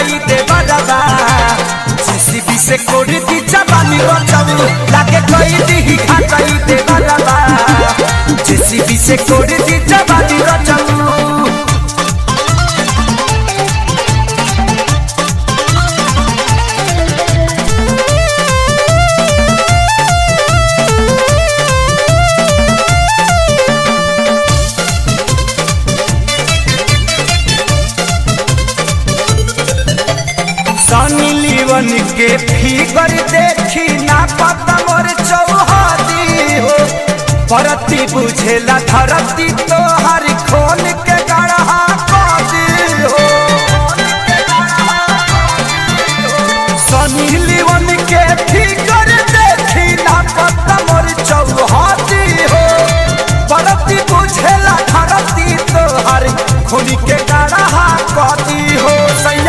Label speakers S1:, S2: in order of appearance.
S1: घाटाई दे बरबा जेसीबी से कोड़ी दी जवानी रचऊ लागे कोई दी घाटाई दे बरबा जेसीबी से कोड़ी दी जवानी रचऊ सनी लीवन के फिगर देखी ना पता मोर चौहदी हो परती बुझेला धरती तो हर खोल के गढ़ा कदी हो सनी लीवन के फिगर देखी ना पता मोर चौहदी हो परती बुझेला धरती तो हर खोल के गढ़ा कदी हो सैया